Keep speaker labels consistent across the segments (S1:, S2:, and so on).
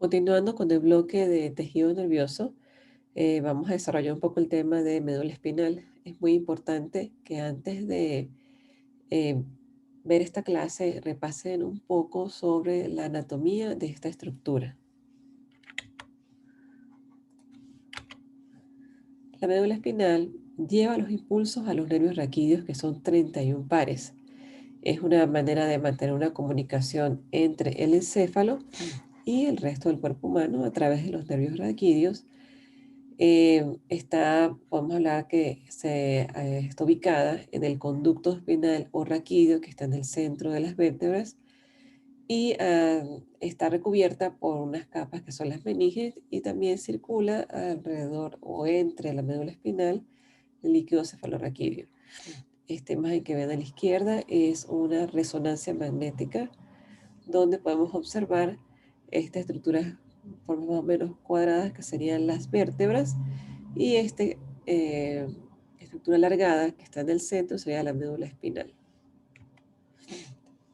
S1: Continuando con el bloque de tejido nervioso, vamos a desarrollar un poco el tema de médula espinal. Es muy importante que antes de eh, ver esta clase repasen un poco sobre la anatomía de esta estructura. La médula espinal lleva los impulsos a los nervios raquídeos, que son 31 pares. Es una manera de mantener una comunicación entre el encéfalo y el resto del cuerpo humano a través de los nervios raquídeos. Podemos hablar que está ubicada en el conducto espinal o raquídeo que está en el centro de las vértebras y está recubierta por unas capas que son las meninges, y también circula alrededor o entre la médula espinal el líquido cefalorraquídeo. Esta imagen que ven a la izquierda es una resonancia magnética donde podemos observar esta estructura, formas más o menos cuadradas, que serían las vértebras, y esta estructura alargada que está en el centro sería la médula espinal.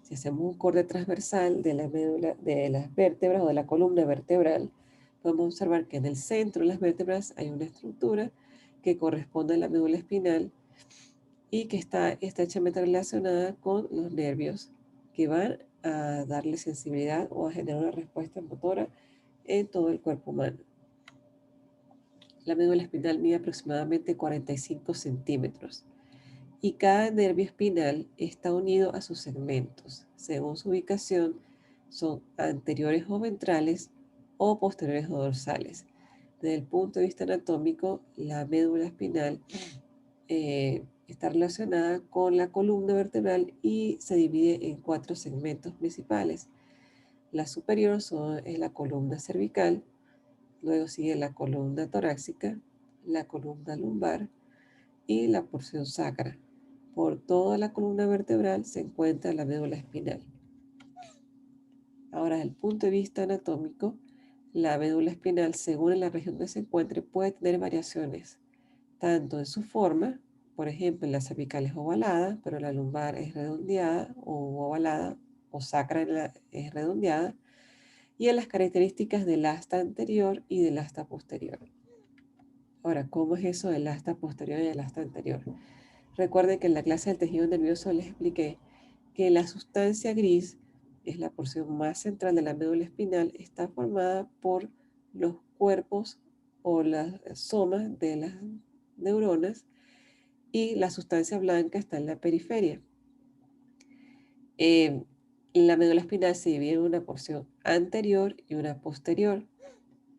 S1: Si hacemos un corte transversal de la médula, de las vértebras o de la columna vertebral, podemos observar que en el centro de las vértebras hay una estructura que corresponde a la médula espinal y que está estrechamente relacionada con los nervios que van a darle sensibilidad o a generar una respuesta motora en todo el cuerpo humano. La médula espinal mide aproximadamente 45 centímetros y cada nervio espinal está unido a sus segmentos. Según su ubicación, son anteriores o ventrales o posteriores o dorsales. Desde el punto de vista anatómico, la médula espinal está relacionada con la columna vertebral y se divide en 4 segmentos principales. La superior es la columna cervical, luego sigue la columna torácica, la columna lumbar y la porción sacra. Por toda la columna vertebral se encuentra la médula espinal. Ahora, desde el punto de vista anatómico, la médula espinal, según en la región donde se encuentre, puede tener variaciones, tanto en su forma, por ejemplo, en la cervical es ovalada, pero la lumbar es redondeada o ovalada, o sacra es redondeada, y en las características del asta anterior y del asta posterior. Ahora, ¿cómo es eso del asta posterior y del asta anterior? Recuerden que en la clase del tejido nervioso les expliqué que la sustancia gris es la porción más central de la médula espinal, está formada por los cuerpos o las somas de las neuronas, y la sustancia blanca está en la periferia. La médula espinal se divide en una porción anterior y una posterior.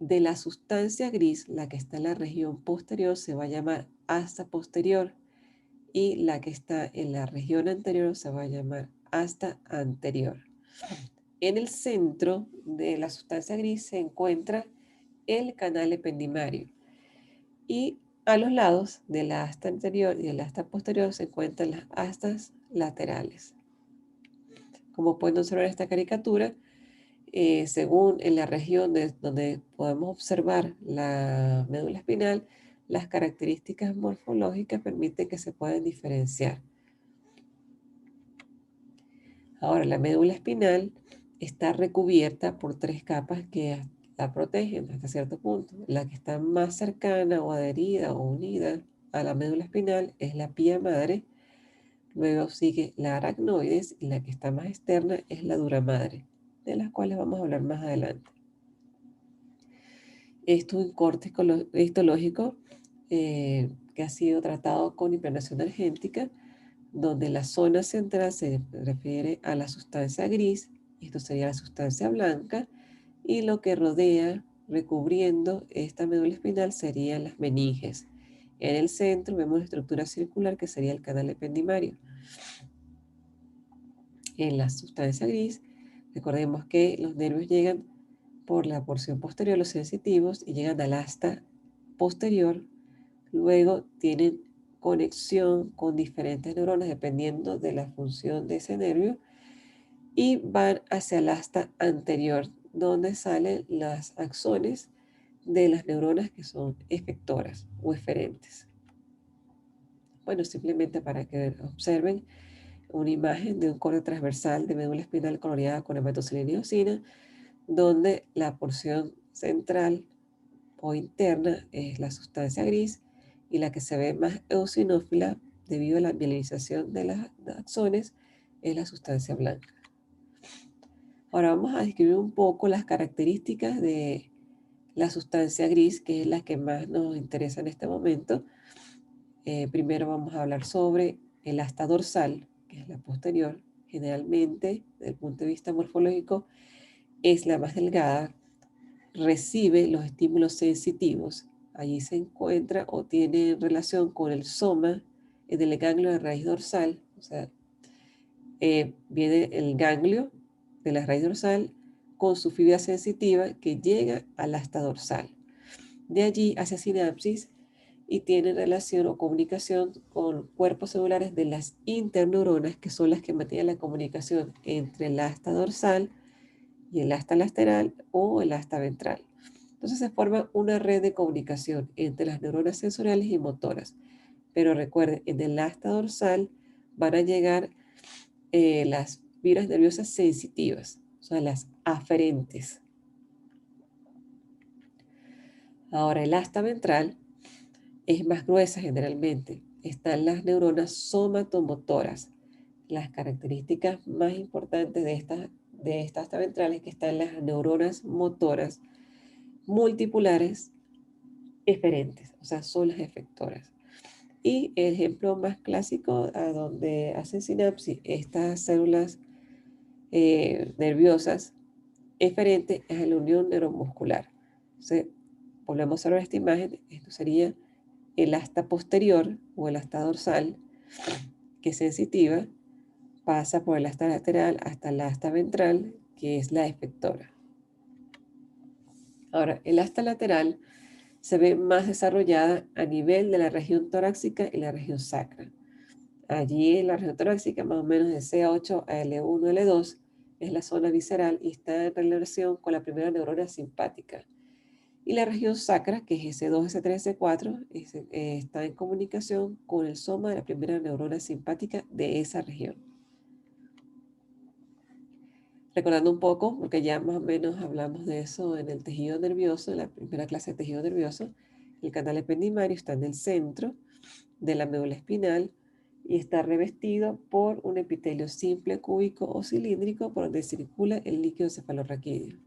S1: De la sustancia gris, la que está en la región posterior se va a llamar asta posterior, y la que está en la región anterior se va a llamar asta anterior. En el centro de la sustancia gris se encuentra el canal ependimario, y a los lados de la asta anterior y de la asta posterior se encuentran las astas laterales. Como pueden observar en esta caricatura, según en la región donde podemos observar la médula espinal, las características morfológicas permiten que se puedan diferenciar. Ahora, la médula espinal está recubierta por 3 capas que la protegen hasta cierto punto. La que está más cercana o adherida o unida a la médula espinal es la pía madre, luego sigue la aracnoides, y la que está más externa es la dura madre, de las cuales vamos a hablar más adelante. Esto es un corte histológico que ha sido tratado con hipernación argéntica, donde la zona central se refiere a la sustancia gris, esto sería la sustancia blanca, y lo que rodea, recubriendo esta médula espinal, serían las meninges. En el centro vemos la estructura circular, que sería el canal ependimario. En la sustancia gris, recordemos que los nervios llegan por la porción posterior, los sensitivos, y llegan al asta posterior. Luego tienen conexión con diferentes neuronas dependiendo de la función de ese nervio, y van hacia el asta anterior, donde salen las axones de las neuronas que son efectoras o eferentes. Bueno, simplemente para que observen una imagen de un corte transversal de médula espinal coloreada con hematoxilina y eosina, donde la porción central o interna es la sustancia gris y la que se ve más eosinófila debido a la mielinización de las axones es la sustancia blanca. Ahora vamos a describir un poco las características de la sustancia gris, que es la que más nos interesa en este momento. Primero vamos a hablar sobre el asta dorsal, que es la posterior. Generalmente, desde el punto de vista morfológico, es la más delgada, recibe los estímulos sensitivos. Allí se encuentra o tiene relación con el soma en el ganglio de raíz dorsal. O sea, viene el ganglio de la raíz dorsal con su fibra sensitiva que llega al asta dorsal. De allí hacia sinapsis y tiene relación o comunicación con cuerpos celulares de las interneuronas, que son las que mantienen la comunicación entre el asta dorsal y el asta lateral o el asta ventral. Entonces se forma una red de comunicación entre las neuronas sensoriales y motoras. Pero recuerden, en el asta dorsal van a llegar las fibras nerviosas sensitivas, o sea, las aferentes. Ahora, el asta ventral es más gruesa generalmente. Están las neuronas somatomotoras. Las características más importantes de esta asta ventral es que están las neuronas motoras multipolares eferentes, o sea, son las efectoras. Y el ejemplo más clásico a donde hacen sinapsis estas células nerviosas eferentes es la unión neuromuscular. Entonces, volvemos a ver esta imagen, esto sería el asta posterior o el asta dorsal, que es sensitiva, pasa por el asta lateral hasta la asta ventral, que es la efectora. Ahora, el asta lateral se ve más desarrollada a nivel de la región torácica y la región sacra. Allí en la región torácica, más o menos de C8 a L1, L2, es la zona visceral y está en relación con la primera neurona simpática. Y la región sacra, que es S2, S3, S4, está en comunicación con el soma de la primera neurona simpática de esa región. Recordando un poco, porque ya más o menos hablamos de eso en el tejido nervioso, en la primera clase de tejido nervioso, el canal ependimario está en el centro de la médula espinal y está revestido por un epitelio simple, cúbico o cilíndrico por donde circula el líquido cefalorraquídeo.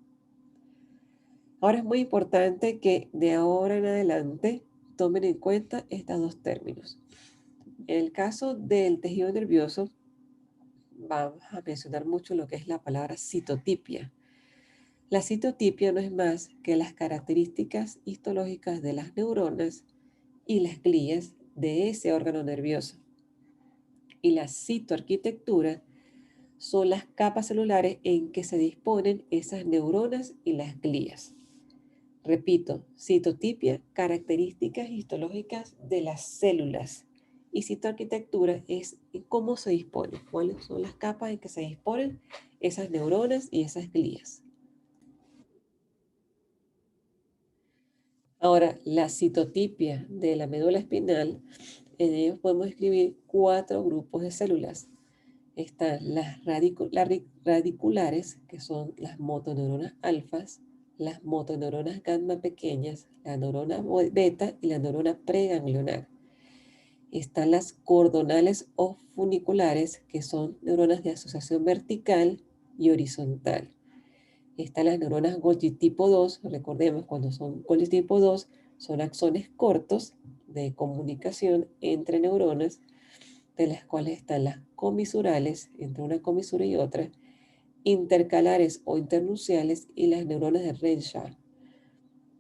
S1: Ahora es muy importante que de ahora en adelante tomen en cuenta estos dos términos. En el caso del tejido nervioso, vamos a mencionar mucho lo que es la palabra citotipia. La citotipia no es más que las características histológicas de las neuronas y las glías de ese órgano nervioso. Y la citoarquitectura son las capas celulares en que se disponen esas neuronas y las glías. Repito, citotipia, características histológicas de las células. Y citoarquitectura es cómo se dispone, cuáles son las capas en que se disponen esas neuronas y esas glías. Ahora, la citotipia de la médula espinal, en ellos podemos escribir 4 grupos de células. Están las radiculares, que son las motoneuronas alfas, las motoneuronas gamma pequeñas, la neurona beta y la neurona preganglionar. Están las cordonales o funiculares, que son neuronas de asociación vertical y horizontal. Están las neuronas Golgi tipo 2, recordemos cuando son Golgi tipo 2, son axones cortos de comunicación entre neuronas, de las cuales están las comisurales, entre una comisura y otra, intercalares o internuciales y las neuronas de Renshaw.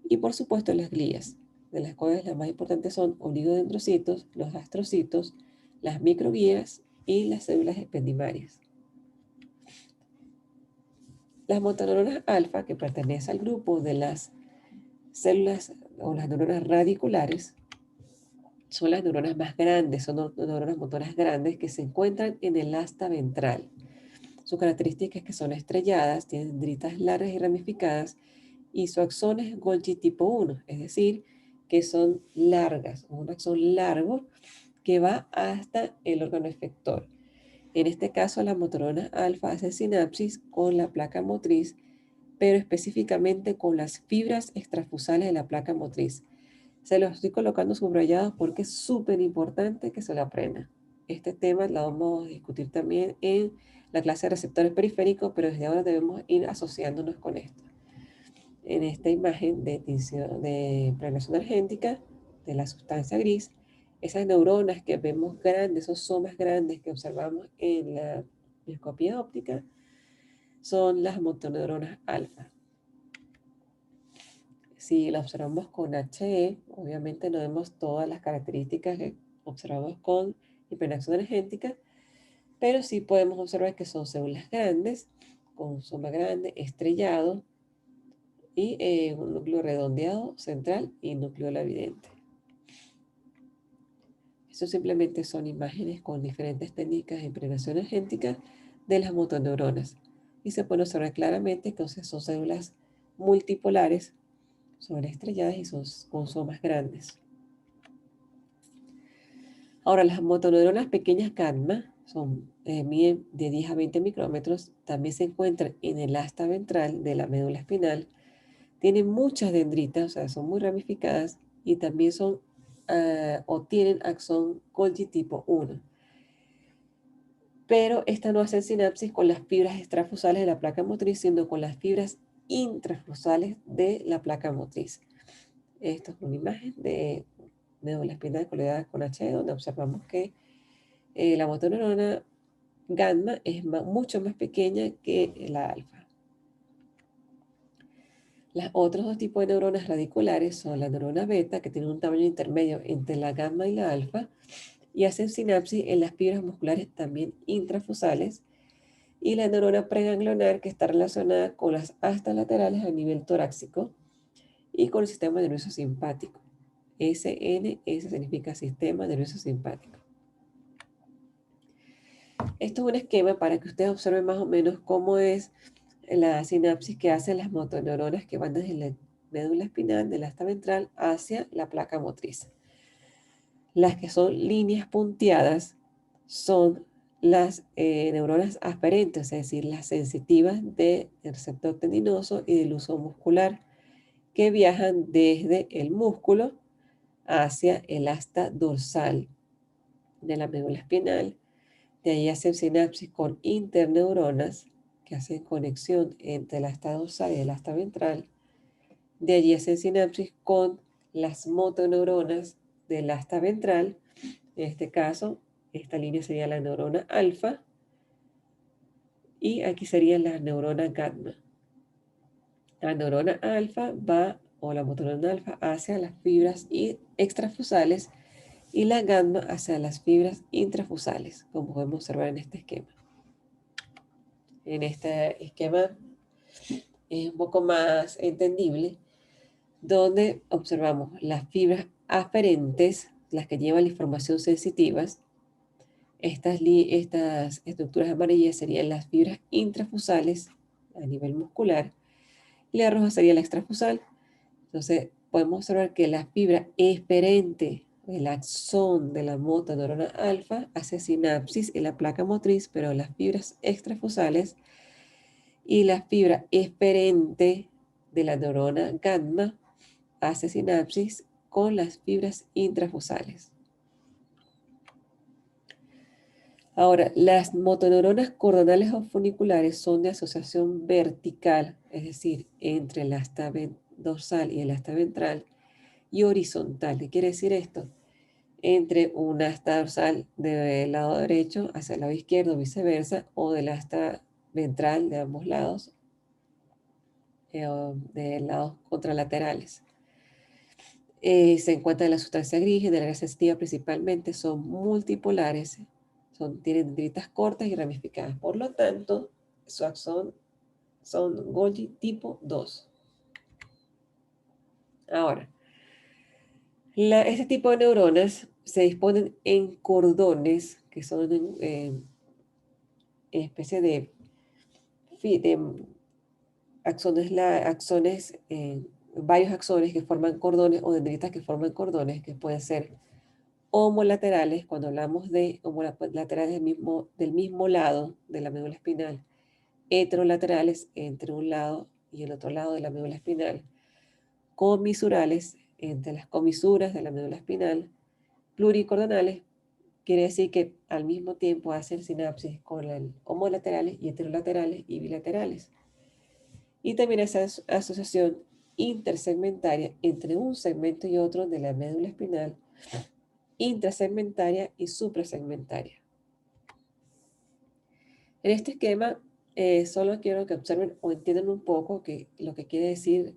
S1: Y por supuesto las glías, de las cuales las más importantes son oligodendrocitos, los astrocitos, las microglías y las células ependimarias. Las motoneuronas alfa, que pertenecen al grupo de las células o las neuronas radiculares, son las neuronas más grandes, son neuronas motoras grandes que se encuentran en el asta ventral. Sus características es que son estrelladas, tienen dendritas largas y ramificadas y su axón es Golgi tipo 1, es decir, que son largas, un axón largo que va hasta el órgano efector. En este caso, la motorona alfa hace sinapsis con la placa motriz pero específicamente con las fibras extrafusales de la placa motriz. Se los estoy colocando subrayados porque es súper importante que se lo aprendan. Este tema lo vamos a discutir también en la clase de receptores periféricos, pero desde ahora debemos ir asociándonos con esto. En esta imagen de pregnación argéntica de la sustancia gris, esas neuronas que vemos grandes, esos somas grandes que observamos en la microscopía óptica, son las motoneuronas alfa. Si la observamos con HE, obviamente no vemos todas las características que observamos con hiperacción energética, pero sí podemos observar que son células grandes, con un soma grande, estrellado, y un núcleo redondeado central y núcleo lavidente. Eso simplemente son imágenes con diferentes técnicas de impregnación energética de las motoneuronas. Y se puede observar claramente que son células multipolares, son estrelladas y son con somas grandes. Ahora, las motoneuronas pequeñas gamma miden de 10 a 20 micrómetros, también se encuentran en el asta ventral de la médula espinal. Tienen muchas dendritas, o sea, son muy ramificadas y también son o tienen axón Golgi tipo 1. Pero estas no hacen sinapsis con las fibras extrafusales de la placa motriz, sino con las fibras intrafusales de la placa motriz. Esto es una imagen de médula espinal coloreada con H, donde observamos que la motoneurona gamma es mucho más pequeña que la alfa. Los otros dos tipos de neuronas radiculares son la neurona beta, que tiene un tamaño intermedio entre la gamma y la alfa, y hacen sinapsis en las fibras musculares también intrafusales, y la neurona preganglionar, que está relacionada con las astas laterales a nivel torácico y con el sistema nervioso simpático. SNS significa sistema nervioso simpático. Esto es un esquema para que ustedes observen más o menos cómo es la sinapsis que hacen las motoneuronas que van desde la médula espinal, del asta ventral, hacia la placa motriz. Las que son líneas punteadas son las neuronas aferentes, es decir, las sensitivas del receptor tendinoso y del uso muscular, que viajan desde el músculo hacia el asta dorsal de la médula espinal. De ahí hacen sinapsis con interneuronas que hacen conexión entre el asta dorsal y el asta ventral. De allí hacen sinapsis con las motoneuronas del asta ventral. En este caso, esta línea sería la neurona alfa y aquí sería la neurona gamma. La neurona alfa va, o la motoneurona alfa, hacia las fibras extrafusales y la gamma hacia las fibras intrafusales, como podemos observar en este esquema. En este esquema es un poco más entendible, donde observamos las fibras aferentes, las que llevan la información sensitivas. Estas estructuras amarillas serían las fibras intrafusales a nivel muscular y la roja sería la extrafusal. Entonces podemos observar que la fibra eferente, el axón de la motoneurona alfa, hace sinapsis en la placa motriz, pero las fibras extrafusales y la fibra eferente de la neurona gamma hace sinapsis con las fibras intrafusales. Ahora, las motoneuronas cordonales o funiculares son de asociación vertical, es decir, entre el asta dorsal y el asta ventral, y horizontal. ¿Qué quiere decir esto? Entre un asta dorsal del lado derecho hacia el lado izquierdo, viceversa, o del asta ventral de ambos lados, de lados contralaterales. Se encuentra en la sustancia gris, en la área sensitiva principalmente, son multipolares, tienen dendritas cortas y ramificadas. Por lo tanto, su axón son Golgi tipo 2. Ahora, este tipo de neuronas se disponen en cordones, que son especie de axones, varios axones que forman cordones o dendritas que forman cordones, que pueden ser homolaterales, cuando hablamos de homolaterales del mismo lado de la médula espinal, heterolaterales entre un lado y el otro lado de la médula espinal, comisurales entre las comisuras de la médula espinal, pluricordonales, quiere decir que al mismo tiempo hacen sinapsis con homolaterales y heterolaterales y bilaterales. Y también esa asociación intersegmentaria entre un segmento y otro de la médula espinal, intrasegmentaria y suprasegmentaria. En este esquema, solo quiero que observen o entiendan un poco lo que quiere decir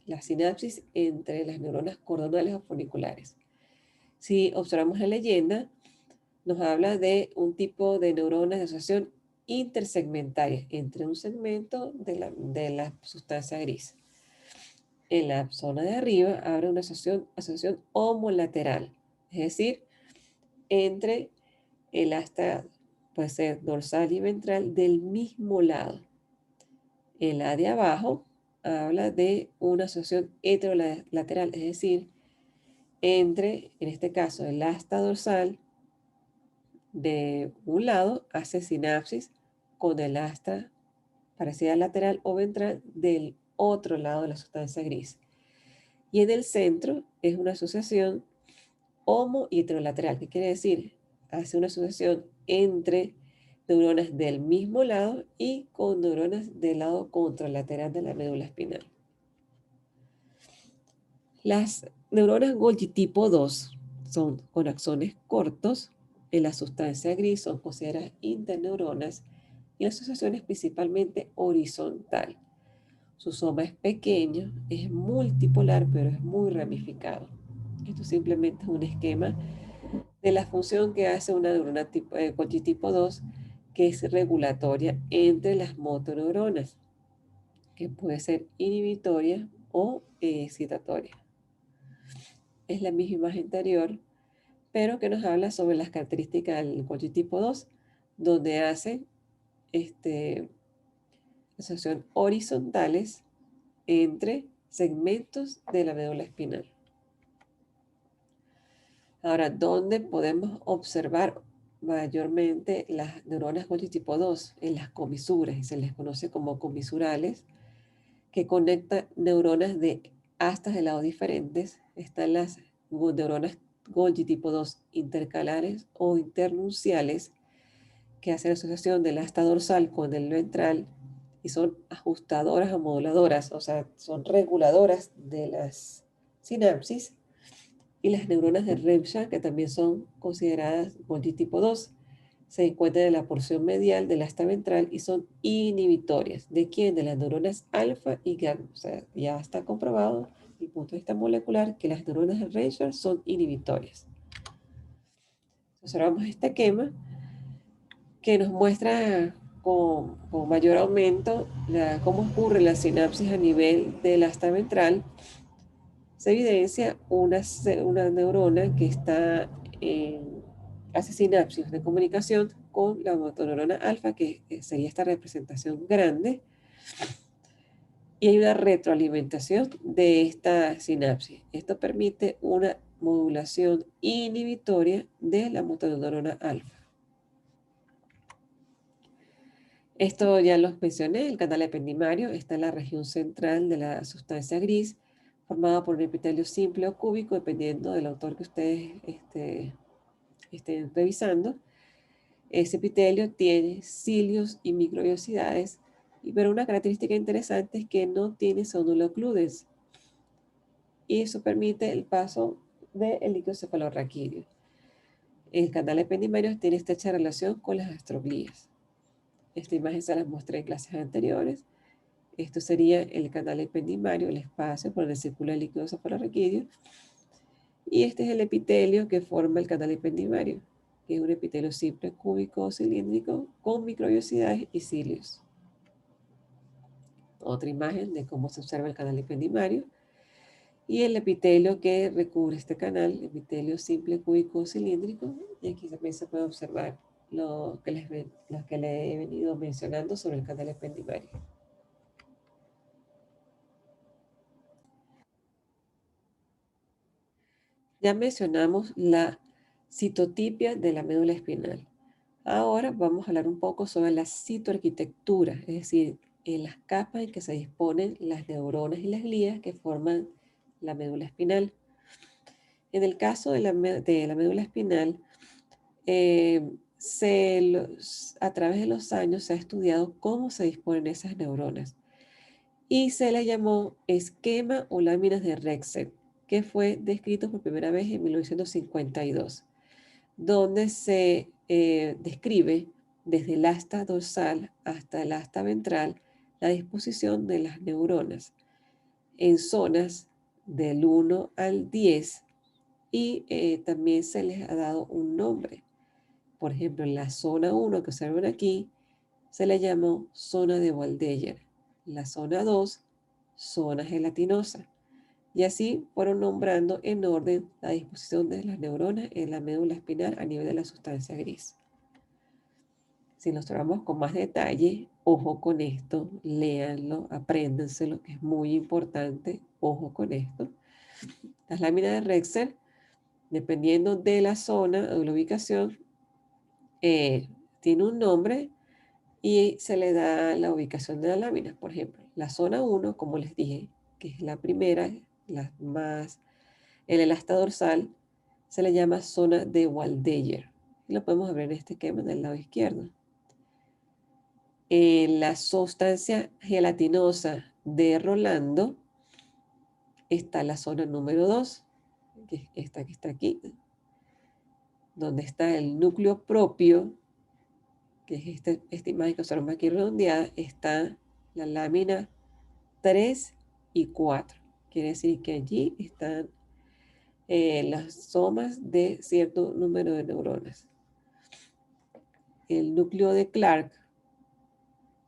S1: la sinapsis entre las neuronas cordonales o foniculares. Si observamos la leyenda, nos habla de un tipo de neuronas de asociación intersegmentaria entre un segmento de la sustancia gris. En la zona de arriba habrá una asociación homolateral, es decir, entre el asta, puede ser dorsal y ventral, del mismo lado. En la de abajo habla de una asociación heterolateral, es decir, entre, en este caso, el asta dorsal de un lado hace sinapsis con el asta parecida lateral o ventral del otro lado de la sustancia gris. Y en el centro es una asociación homo y heterolateral. ¿Qué quiere decir? Hace una asociación entre neuronas del mismo lado y con neuronas del lado contralateral de la médula espinal. Las neuronas Golgi tipo 2 son con axones cortos. En la sustancia gris son consideradas interneuronas y la asociación es principalmente horizontal. Su soma es pequeño, es multipolar, pero es muy ramificado. Esto simplemente es un esquema de la función que hace una neurona Golgi tipo 2, que es regulatoria entre las motoneuronas, que puede ser inhibitoria o excitatoria. Es la misma imagen anterior, pero que nos habla sobre las características del Golgi tipo 2, donde hace asociación horizontales entre segmentos de la médula espinal. Ahora, ¿dónde podemos observar mayormente las neuronas Golgi tipo 2? En las comisuras, y se les conoce como comisurales, que conectan neuronas de astas de lados diferentes. Están las neuronas Golgi tipo 2 intercalares o internunciales, que hacen asociación del asta dorsal con el ventral y son ajustadoras o moduladoras, o sea, son reguladoras de las sinapsis. Y las neuronas de Repsha, que también son consideradas Golgi tipo 2, se encuentran en la porción medial del asta ventral y son inhibitorias. ¿De quién? De las neuronas alfa y gamma. O sea, ya está comprobado desde el punto de vista molecular que las neuronas de Repsha son inhibitorias. Observamos este esquema que nos muestra con mayor aumento cómo ocurre la sinapsis a nivel del asta ventral. Se evidencia una neurona que hace sinapsis de comunicación con la motoneurona alfa, que sería esta representación grande, y hay una retroalimentación de esta sinapsis. Esto permite una modulación inhibitoria de la motoneurona alfa. Esto ya los mencioné, el canal ependimario está en la región central de la sustancia gris, formada por un epitelio simple o cúbico, dependiendo del autor que ustedes estén revisando. Ese epitelio tiene cilios y microvellosidades, pero una característica interesante es que no tiene sonulocludes, y eso permite el paso del líquido cefalorraquídeo. El canal ependimario tiene estrecha relación con las astroglías. Esta imagen se las mostré en clases anteriores. Esto sería el canal ependimario, el espacio por donde circula el líquido cefalorraquídeo. Y este es el epitelio que forma el canal ependimario, que es un epitelio simple, cúbico o cilíndrico, con microvellosidades y cilios. Otra imagen de cómo se observa el canal ependimario. Y el epitelio que recubre este canal, epitelio simple, cúbico o cilíndrico. Y aquí también se puede observar lo que les he venido mencionando sobre el canal ependimario. Ya mencionamos la citotipia de la médula espinal. Ahora vamos a hablar un poco sobre la citoarquitectura, es decir, en las capas en que se disponen las neuronas y las glías que forman la médula espinal. En el caso de la médula espinal, a través de los años se ha estudiado cómo se disponen esas neuronas y se le llamó esquema o láminas de Rexed, que fue descrito por primera vez en 1952, donde se describe desde el asta dorsal hasta el asta ventral la disposición de las neuronas en zonas del 1 al 10 y también se les ha dado un nombre. Por ejemplo, en la zona 1 que observan aquí se le llamó zona de Waldeyer, la zona 2, zona gelatinosa. Y así fueron nombrando en orden la disposición de las neuronas en la médula espinal a nivel de la sustancia gris. Si nos tomamos con más detalle, ojo con esto, léanlo, apréndenselo, que es muy importante, ojo con esto. Las láminas de Rexel, dependiendo de la zona o la ubicación, tiene un nombre y se le da la ubicación de la lámina. Por ejemplo, la zona 1, como les dije, que es la primera, la más, en el asta dorsal, se le llama zona de Waldeyer. Y lo podemos ver en este esquema del lado izquierdo. En la sustancia gelatinosa de Rolando está la zona número 2, que es esta que está aquí, donde está el núcleo propio, que es esta imagen que observamos aquí redondeada, está la lámina 3 y 4. Quiere decir que allí están las somas de cierto número de neuronas. El núcleo de Clark,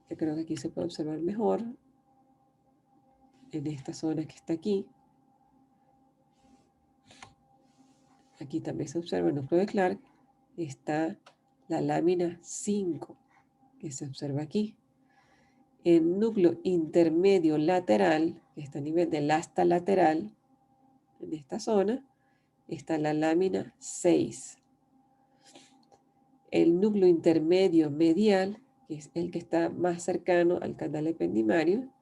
S1: que creo que aquí se puede observar mejor, en esta zona que está aquí. Aquí también se observa el núcleo de Clark. Está la lámina 5, que se observa aquí. El núcleo intermedio lateral, que está a nivel del asta lateral, en esta zona, está la lámina 6. El núcleo intermedio medial, que es el que está más cercano al canal ependimario,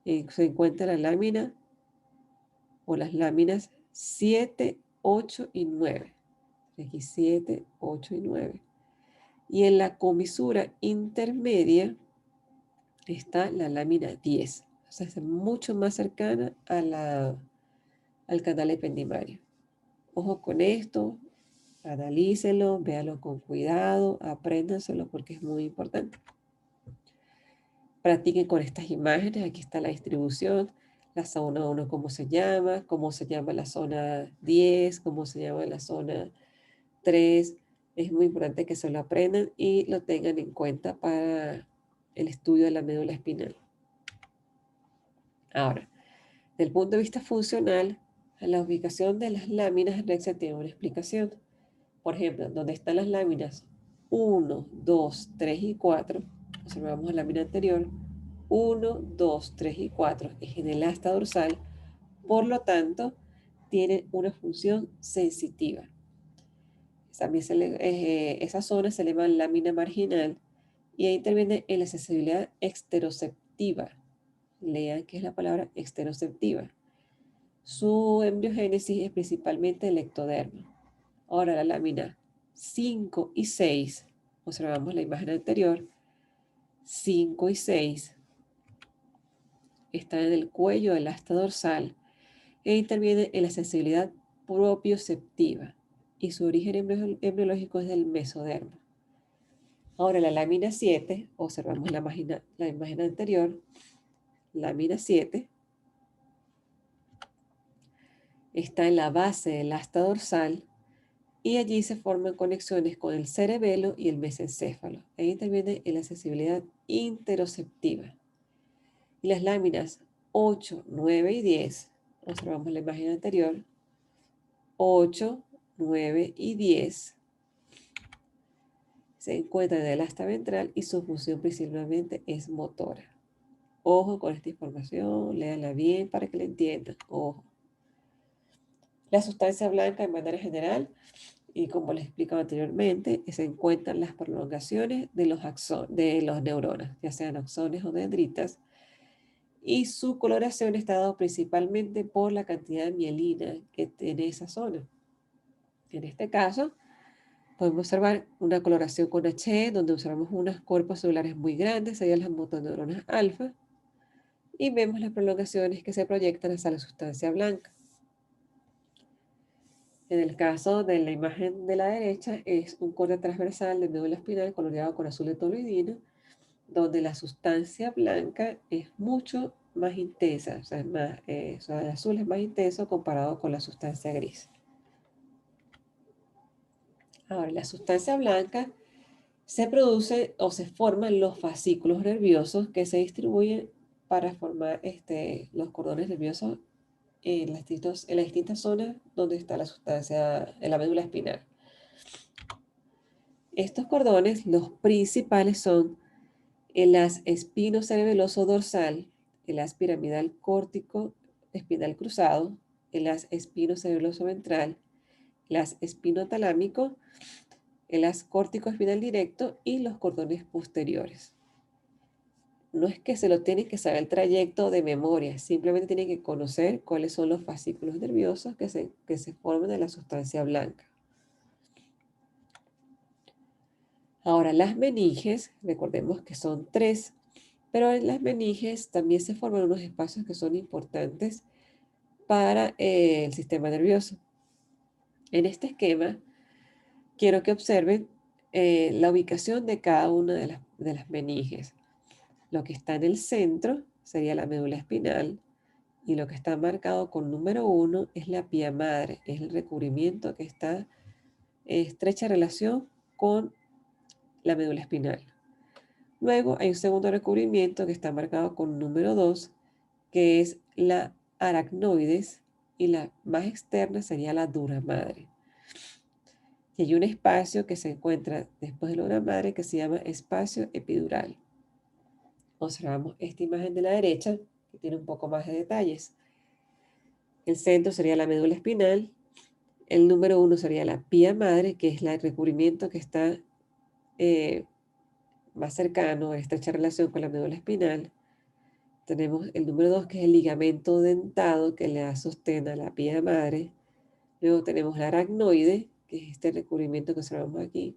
S1: se encuentra la lámina o las láminas 7, 8 y 9. Aquí 7, 8 y 9. Y en la comisura intermedia está la lámina 10. O sea, es mucho más cercana al canal ependimario. Ojo con esto, analícenlo, véanlo con cuidado, apréndanselo porque es muy importante. Practiquen con estas imágenes, aquí está la distribución, la zona 1 cómo se llama la zona 10, cómo se llama la zona 3. Es muy importante que se lo aprendan y lo tengan en cuenta para el estudio de la médula espinal. Ahora, desde el punto de vista funcional, la ubicación de las láminas Rexel tiene una explicación. Por ejemplo, donde están las láminas 1, 2, 3 y 4, observamos la lámina anterior, 1, 2, 3 y 4 es en el asta dorsal, por lo tanto, tienen una función sensitiva. También esa zona se le llama lámina marginal y ahí interviene en la sensibilidad exteroceptiva. Lean qué es la palabra exteroceptiva. Su embriogénesis es principalmente el ectodermo. Ahora la lámina 5 y 6, observamos la imagen anterior, 5 y 6 están en el cuello del asta dorsal e interviene en la sensibilidad propioceptiva y su origen embriológico es del mesodermo. Ahora la lámina 7, observamos la imagen anterior, lámina 7, está en la base del asta dorsal y allí se forman conexiones con el cerebelo y el mesencéfalo. Ahí interviene en la sensibilidad interoceptiva. Y las láminas 8, 9 y 10, observamos la imagen anterior, 8, 9 y 10 se encuentran en el asta ventral y su función principalmente es motora. Ojo con esta información, léala bien para que la entiendan. Ojo. La sustancia blanca, de manera general, Y como les explicaba anteriormente, se encuentran las prolongaciones de los neuronas, ya sean axones o dendritas, y su coloración está dado principalmente por la cantidad de mielina que tiene esa zona. En este caso, podemos observar una coloración con H, donde observamos unos cuerpos celulares muy grandes, serían las motoneuronas alfa, y vemos las prolongaciones que se proyectan hacia la sustancia blanca. En el caso de la imagen de la derecha, es un corte transversal del médula espinal coloreado con azul de toluidino, donde la sustancia blanca es mucho más intensa, o sea, el azul es más intenso comparado con la sustancia gris. Ahora, la sustancia blanca se produce o se forman los fascículos nerviosos que se distribuyen para formar los cordones nerviosos en las distintas zonas donde está la sustancia, en la médula espinal. Estos cordones, los principales son el haz espinocerebeloso dorsal, el haz piramidal córtico espinal cruzado, el haz espinocerebeloso ventral, el haz espinotalámico, el haz córtico espinal directo y los cordones posteriores. No es que se lo tienen que saber el trayecto de memoria, simplemente tienen que conocer cuáles son los fascículos nerviosos que se forman de la sustancia blanca. Ahora, las meninges, recordemos que son tres, pero en las meninges también se forman unos espacios que son importantes para el sistema nervioso. En este esquema, quiero que observen la ubicación de cada una de las meninges. Lo que está en el centro sería la médula espinal y lo que está marcado con número 1 es la pía madre, es el recubrimiento que está en estrecha relación con la médula espinal. Luego hay un segundo recubrimiento que está marcado con número 2, que es la aracnoides, y la más externa sería la dura madre. Y hay un espacio que se encuentra después de la dura madre que se llama espacio epidural. Observamos esta imagen de la derecha, que tiene un poco más de detalles. El centro sería la médula espinal, el número 1 sería la pía madre, que es el recubrimiento que está más cercano, en estrecha relación con la médula espinal. Tenemos el número 2, que es el ligamento dentado que le da sostén a la pía madre. Luego tenemos la aracnoide, que es este recubrimiento que observamos aquí.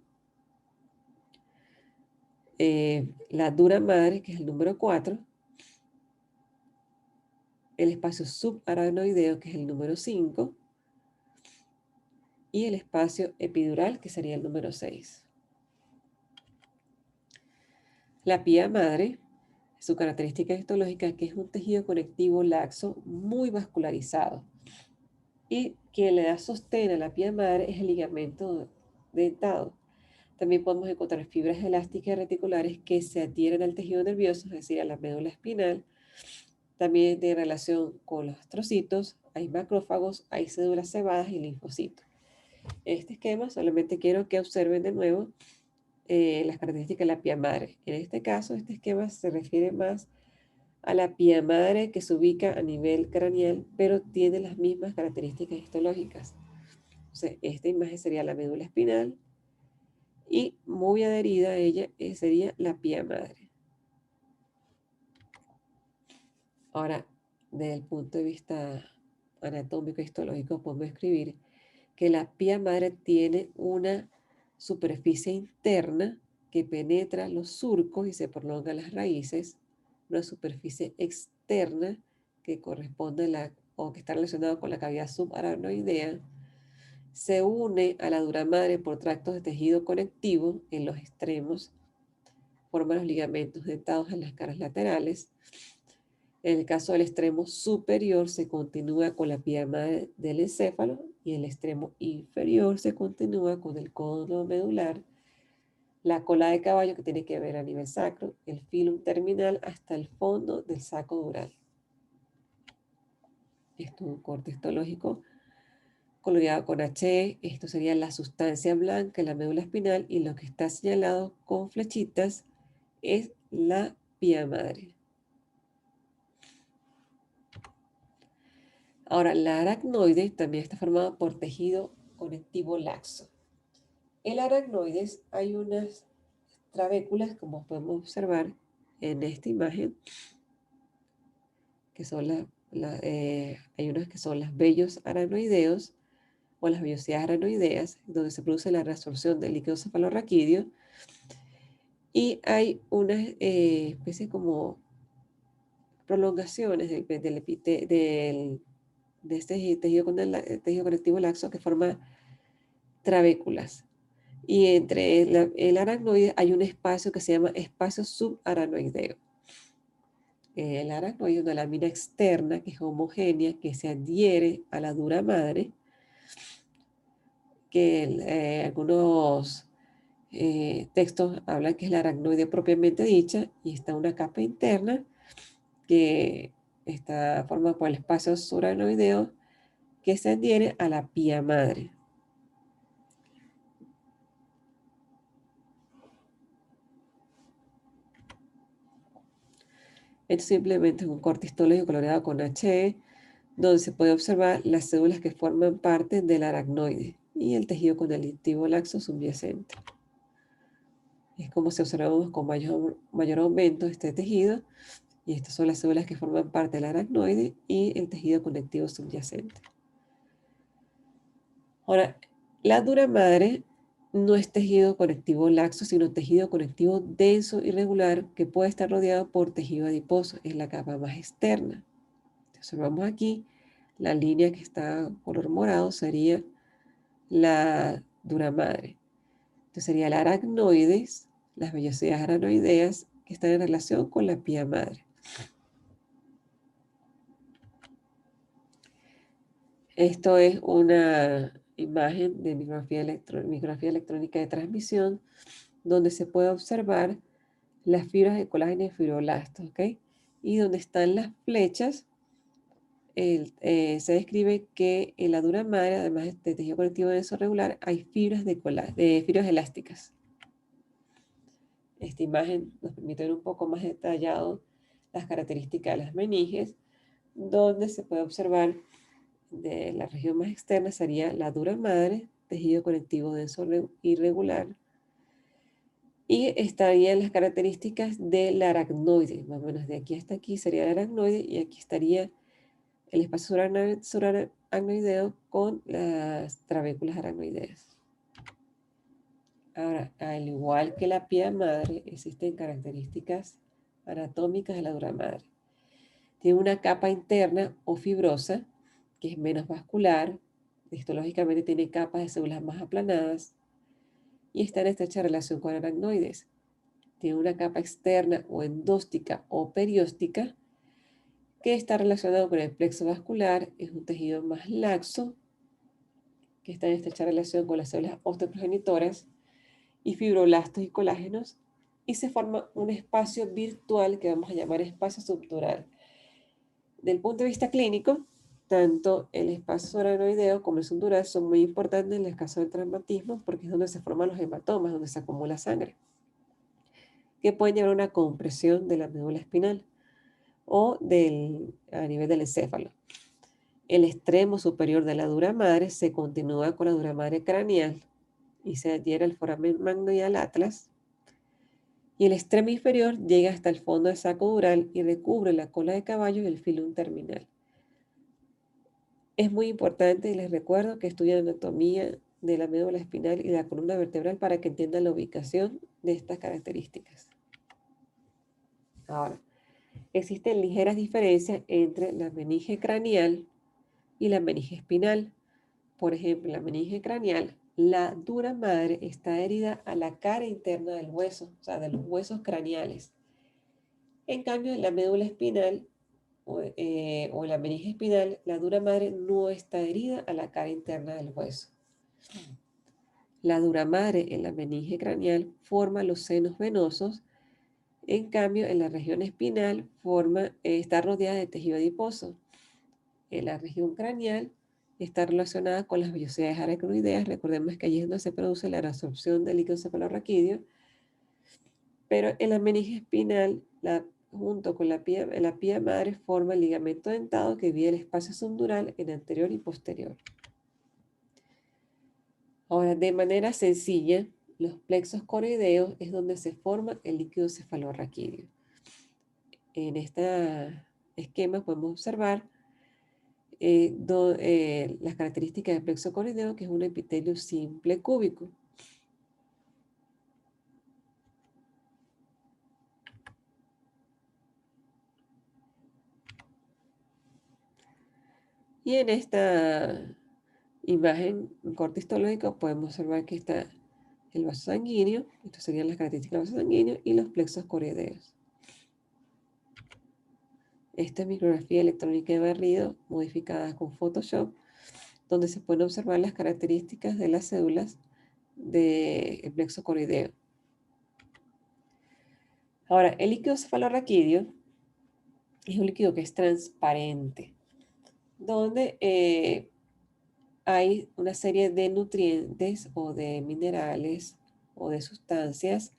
S1: La dura madre, que es el número 4. El espacio subaracnoideo, que es el número 5. Y el espacio epidural, que sería el número 6. La pía madre, su característica histológica es que es un tejido conectivo laxo muy vascularizado. Y quien le da sostén a la pía madre es el ligamento dentado. También podemos encontrar fibras elásticas reticulares que se adhieren al tejido nervioso, es decir, a la médula espinal. También tiene relación con los astrocitos, hay macrófagos, hay células cebadas y linfocitos. Este esquema solamente quiero que observen de nuevo las características de la pía madre. En este caso, este esquema se refiere más a la pía madre que se ubica a nivel craneal, pero tiene las mismas características histológicas. Entonces, esta imagen sería la médula espinal y muy adherida a ella sería la pía madre. Ahora, desde el punto de vista anatómico histológico, podemos escribir que la pía madre tiene una superficie interna que penetra los surcos y se prolonga las raíces, una superficie externa que corresponde o que está relacionada con la cavidad subaracnoidea, se une a la dura madre por tractos de tejido conectivo en los extremos, forma los ligamentos dentados en las caras laterales. En el caso del extremo superior se continúa con la pía madre del encéfalo y el extremo inferior se continúa con el cono medular, la cola de caballo que tiene que ver a nivel sacro, el filum terminal hasta el fondo del saco dural. Esto es un corte histológico coloreado con H. Esto sería la sustancia blanca en la médula espinal y lo que está señalado con flechitas es la pía madre. Ahora, la aracnoide también está formada por tejido conectivo laxo. El aracnoides hay unas trabéculas, como podemos observar en esta imagen, que son hay unas que son los vellos aracnoideos o las vellosidades aracnoideas, donde se produce la reabsorción del líquido cefalorraquídeo, y hay unas especies como prolongaciones de este tejido conectivo laxo que forma trabéculas. Y entre el aracnoide hay un espacio que se llama espacio subaracnoideo. El aracnoide es una lámina externa que es homogénea, que se adhiere a la dura madre, que algunos textos hablan que es la aracnoide propiamente dicha, y está una capa interna que está formada por el espacio subaracnoideo que se adhiere a la pía madre. Esto simplemente es un corte histológico coloreado con HE, donde se puede observar las células que forman parte del aracnoide y el tejido conectivo laxo subyacente. Es como si observamos con mayor aumento este tejido, y estas son las células que forman parte del aracnoide y el tejido conectivo subyacente. Ahora, la dura madre no es tejido conectivo laxo, sino tejido conectivo denso y regular que puede estar rodeado por tejido adiposo, es la capa más externa. Observamos aquí la línea que está color morado, sería la dura madre. Entonces sería el aracnoides, las vellosidades aracnoideas que están en relación con la pía madre. Esto es una imagen de micrografía electrónica de transmisión, donde se puede observar las fibras de colágeno y fibroblastos, ¿ok? Y donde están las flechas, se describe que en la dura madre, además de tejido conectivo denso regular, hay fibras de fibras elásticas. Esta imagen nos permite ver un poco más detallado las características de las meninges, donde se puede observar de la región más externa sería la dura madre, tejido conectivo denso irregular, y estarían las características del aracnoide, más o menos de aquí hasta aquí sería el aracnoide, y aquí estaría el espacio subaracnoideo con las trabéculas aracnoideas. Ahora, al igual que la pía madre, existen características anatómicas de la dura madre. Tiene una capa interna o fibrosa, que es menos vascular. Histológicamente tiene capas de células más aplanadas y está en estrecha relación con aracnoides. Tiene una capa externa o endóstica o perióstica, que está relacionado con el plexo vascular. Es un tejido más laxo, que está en estrecha relación con las células osteoprogenitoras y fibroblastos y colágenos, y se forma un espacio virtual que vamos a llamar espacio subdural. Del punto de vista clínico, tanto el espacio subaracnoideo como el subdural son muy importantes en el caso del traumatismo, porque es donde se forman los hematomas, donde se acumula sangre, que pueden llevar a una compresión de la médula espinal o a nivel del encéfalo. El extremo superior de la dura madre se continúa con la dura madre craneal y se adhiere al foramen magno y al atlas, y el extremo inferior llega hasta el fondo del saco dural y recubre la cola de caballo y el filum terminal. Es muy importante, y les recuerdo que estudien anatomía de la médula espinal y de la columna vertebral para que entiendan la ubicación de estas características. Ahora, existen ligeras diferencias entre la meninge craneal y la meninge espinal. Por ejemplo, en la meninge craneal, la dura madre está adherida a la cara interna del hueso, o sea, de los huesos craneales. En cambio, en la médula espinal o en la meninge espinal, la dura madre no está adherida a la cara interna del hueso. La dura madre en la meninge craneal forma los senos venosos, en cambio, en la región espinal está rodeada de tejido adiposo. En la región craneal está relacionada con las vellosidades aracnoideas. Recordemos que allí es donde se produce la reabsorción del líquido cefalorraquídeo. Pero en la meninge espinal, junto con la pía madre, forma el ligamento dentado que divide el espacio subdural en anterior y posterior. Ahora, de manera sencilla, los plexos coroideos es donde se forma el líquido cefalorraquídeo. En este esquema podemos observar las características del plexo coroideo, que es un epitelio simple cúbico. Y en esta imagen, un corte histológico, podemos observar que está el vaso sanguíneo, estas serían las características del vaso sanguíneo, y los plexos coroideos. Esta es micrografía electrónica de barrido modificada con Photoshop, donde se pueden observar las características de las células del plexo coroideo. Ahora, el líquido cefalorraquídeo es un líquido que es transparente, donde hay una serie de nutrientes o de minerales o de sustancias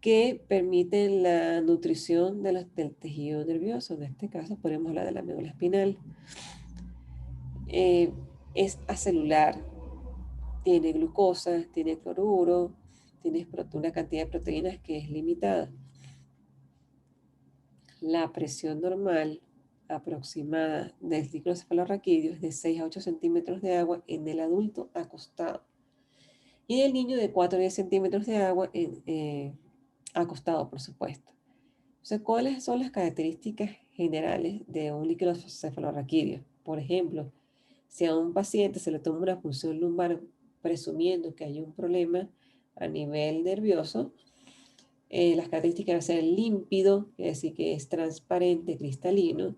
S1: que permiten la nutrición del tejido nervioso. En este caso podemos hablar de la médula espinal. Es acelular, tiene glucosa, tiene cloruro, tiene una cantidad de proteínas que es limitada. La presión normal aproximada del ciclo cefalorraquídeo es de 6 a 8 centímetros de agua en el adulto acostado y del niño de 4 a 10 centímetros de agua acostado, por supuesto. O sea, ¿cuáles son las características generales de un líquido cefalorraquídeo? Por ejemplo, si a un paciente se le toma una punción lumbar presumiendo que hay un problema a nivel nervioso, las características van a ser límpido, es decir, que es transparente, cristalino,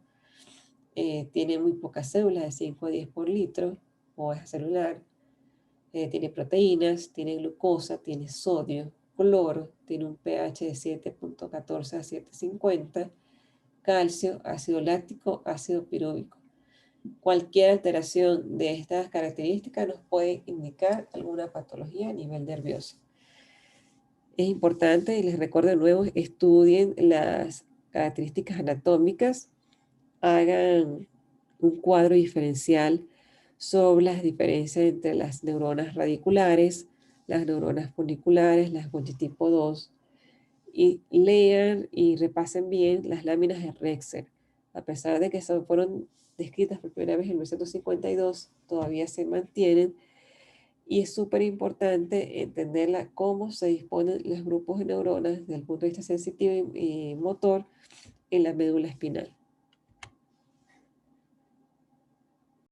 S1: tiene muy pocas células, de 5 a 10 por litro, o es celular, tiene proteínas, tiene glucosa, tiene sodio, cloro, tiene un pH de 7.14 a 7.50, calcio, ácido láctico, ácido piruvico. Cualquier alteración de estas características nos puede indicar alguna patología a nivel nervioso. Es importante, y les recuerdo de nuevo, estudien las características anatómicas, hagan un cuadro diferencial sobre las diferencias entre las neuronas radiculares, las neuronas funiculares, las Golgi tipo 2, y lean y repasen bien las láminas de Rexer. A pesar de que fueron descritas por primera vez en 1952, todavía se mantienen y es súper importante entenderla cómo se disponen los grupos de neuronas desde el punto de vista sensitivo y motor en la médula espinal.